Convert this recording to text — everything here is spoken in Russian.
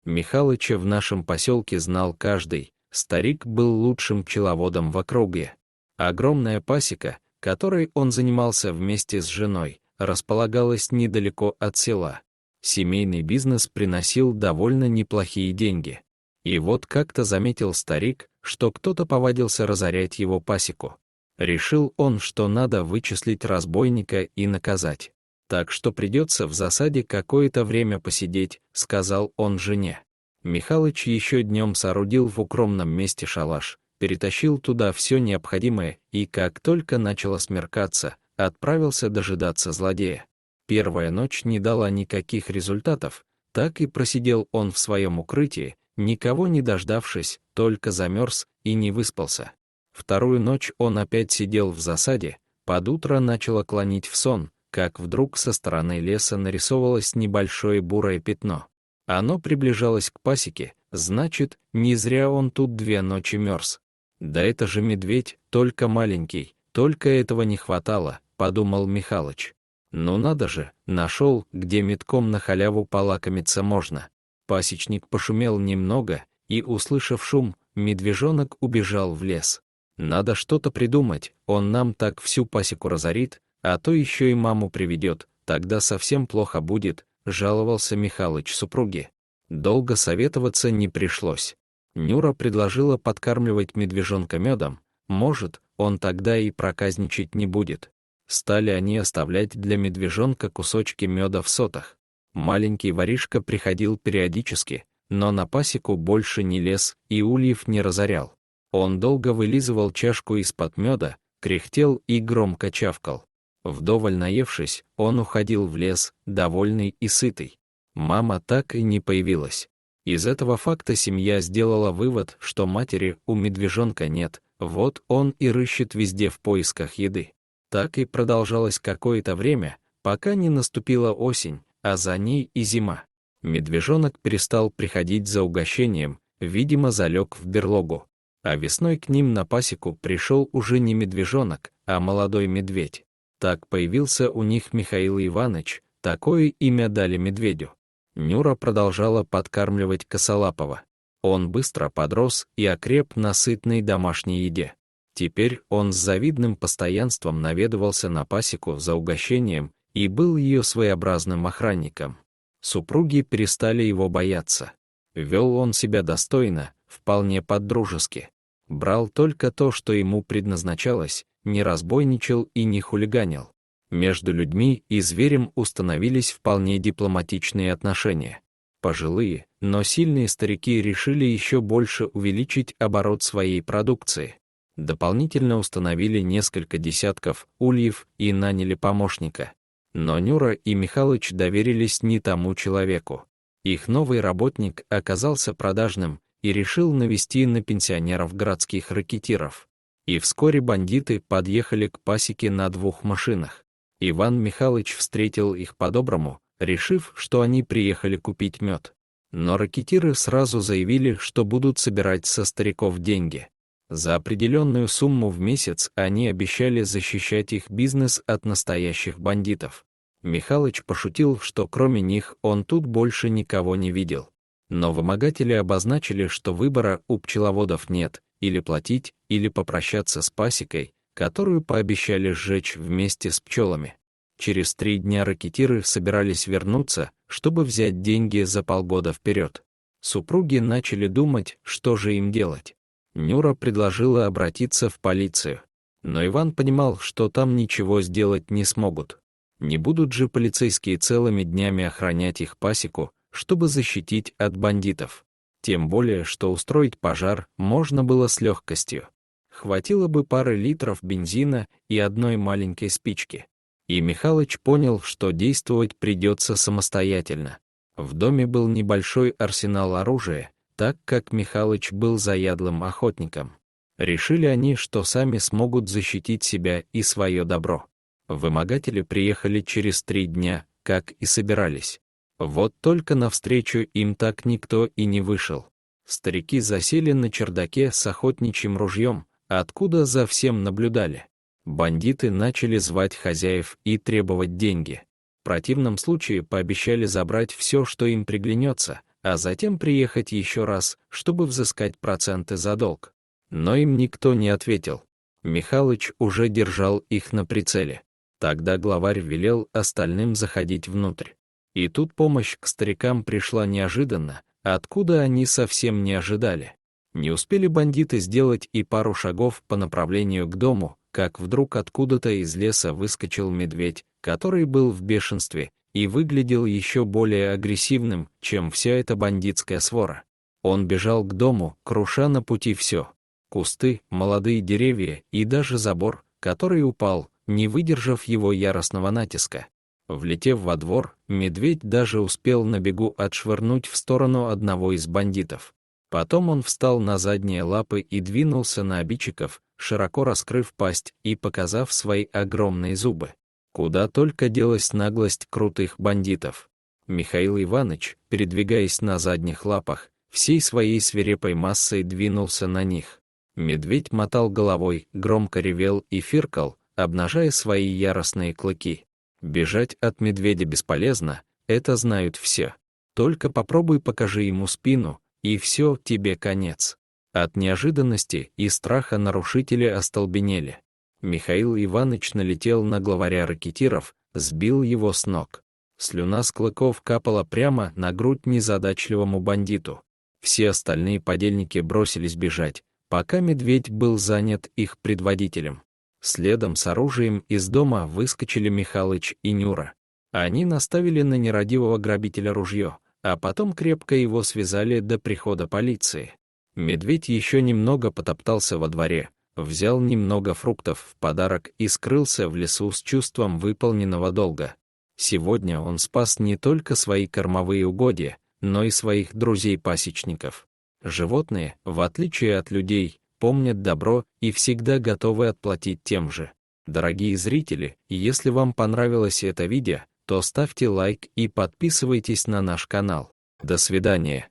Михалыча в нашем поселке знал каждый, старик был лучшим пчеловодом в округе. Огромная пасека, которой он занимался вместе с женой, располагалась недалеко от села. Семейный бизнес приносил довольно неплохие деньги. И вот как-то заметил старик, что кто-то повадился разорять его пасеку. Решил он, что надо вычислить разбойника и наказать. Так что придется в засаде какое-то время посидеть, сказал он жене. Михалыч еще днем соорудил в укромном месте шалаш, перетащил туда все необходимое и, как только начало смеркаться, отправился дожидаться злодея. Первая ночь не дала никаких результатов, так и просидел он в своем укрытии, никого не дождавшись, только замерз и не выспался. Вторую ночь он опять сидел в засаде, под утро начало клонить в сон, как вдруг со стороны леса нарисовалось небольшое бурое пятно. Оно приближалось к пасеке, значит, не зря он тут 2 ночи мерз. Да это же медведь, только маленький, только этого не хватало, подумал Михалыч. Ну надо же, нашел, где метком на халяву полакомиться можно. Пасечник пошумел немного, и, услышав шум, медвежонок убежал в лес. Надо что-то придумать, он нам так всю пасеку разорит, а то еще и маму приведет, тогда совсем плохо будет, жаловался Михалыч супруге. Долго советоваться не пришлось. Нюра предложила подкармливать медвежонка медом, может, он тогда и проказничать не будет. Стали они оставлять для медвежонка кусочки меда в сотах. Маленький воришка приходил периодически, но на пасеку больше не лез и ульев не разорял. Он долго вылизывал чашку из-под меда, кряхтел и громко чавкал. Вдоволь наевшись, он уходил в лес, довольный и сытый. Мама так и не появилась. Из этого факта семья сделала вывод, что матери у медвежонка нет, вот он и рыщет везде в поисках еды. Так и продолжалось какое-то время, пока не наступила осень, а за ней и зима. Медвежонок перестал приходить за угощением, видимо, залег в берлогу. А весной к ним на пасеку пришел уже не медвежонок, а молодой медведь. Так появился у них Михаил Иванович, такое имя дали медведю. Нюра продолжала подкармливать Косолапова. Он быстро подрос и окреп на сытной домашней еде. Теперь он с завидным постоянством наведывался на пасеку за угощением и был ее своеобразным охранником. Супруги перестали его бояться. Вел он себя достойно, вполне по-дружески. Брал только то, что ему предназначалось, не разбойничал и не хулиганил. Между людьми и зверем установились вполне дипломатичные отношения. Пожилые, но сильные старики решили еще больше увеличить оборот своей продукции. Дополнительно установили несколько десятков ульев и наняли помощника. Но Нюра и Михалыч доверились не тому человеку. Их новый работник оказался продажным и решил навести на пенсионеров городских ракетиров. И вскоре бандиты подъехали к пасеке на 2 машинах. Иван Михалыч встретил их по-доброму, решив, что они приехали купить мед. Но ракетиры сразу заявили, что будут собирать со стариков деньги. За определенную сумму в месяц они обещали защищать их бизнес от настоящих бандитов. Михалыч пошутил, что кроме них он тут больше никого не видел. Но вымогатели обозначили, что выбора у пчеловодов нет, или платить, или попрощаться с пасекой, которую пообещали сжечь вместе с пчелами. Через 3 дня ракетиры собирались вернуться, чтобы взять деньги за полгода вперед. Супруги начали думать, что же им делать. Нюра предложила обратиться в полицию. Но Иван понимал, что там ничего сделать не смогут. Не будут же полицейские целыми днями охранять их пасеку, чтобы защитить от бандитов. Тем более, что устроить пожар можно было с легкостью. Хватило бы пары литров бензина и одной маленькой спички. И Михалыч понял, что действовать придется самостоятельно. В доме был небольшой арсенал оружия, так как Михалыч был заядлым охотником. Решили они, что сами смогут защитить себя и свое добро. Вымогатели приехали через 3 дня, как и собирались. Вот только навстречу им так никто и не вышел. Старики засели на чердаке с охотничьим ружьем, откуда за всем наблюдали. Бандиты начали звать хозяев и требовать деньги. В противном случае пообещали забрать все, что им приглянется, а затем приехать еще раз, чтобы взыскать проценты за долг. Но им никто не ответил. Михалыч уже держал их на прицеле. Тогда главарь велел остальным заходить внутрь. И тут помощь к старикам пришла неожиданно, откуда они совсем не ожидали. Не успели бандиты сделать и пару шагов по направлению к дому, как вдруг откуда-то из леса выскочил медведь, который был в бешенстве и выглядел еще более агрессивным, чем вся эта бандитская свора. Он бежал к дому, круша на пути все. Кусты, молодые деревья и даже забор, который упал, не выдержав его яростного натиска. Влетев во двор, медведь даже успел на бегу отшвырнуть в сторону одного из бандитов. Потом он встал на задние лапы и двинулся на обидчиков, широко раскрыв пасть и показав свои огромные зубы. Куда только делась наглость крутых бандитов. Михаил Иванович, передвигаясь на задних лапах, всей своей свирепой массой двинулся на них. Медведь мотал головой, громко ревел и фыркал, обнажая свои яростные клыки. Бежать от медведя бесполезно, это знают все. Только попробуй покажи ему спину, и все, тебе конец. От неожиданности и страха нарушители остолбенели. Михаил Иванович налетел на главаря ракетиров, сбил его с ног. Слюна с клыков капала прямо на грудь незадачливому бандиту. Все остальные подельники бросились бежать, пока медведь был занят их предводителем. Следом с оружием из дома выскочили Михалыч и Нюра. Они наставили на нерадивого грабителя ружье, а потом крепко его связали до прихода полиции. Медведь еще немного потоптался во дворе, взял немного фруктов в подарок и скрылся в лесу с чувством выполненного долга. Сегодня он спас не только свои кормовые угодья, но и своих друзей-пасечников. Животные, в отличие от людей, помнят добро и всегда готовы отплатить тем же. Дорогие зрители, если вам понравилось это видео, то ставьте лайк и подписывайтесь на наш канал. До свидания.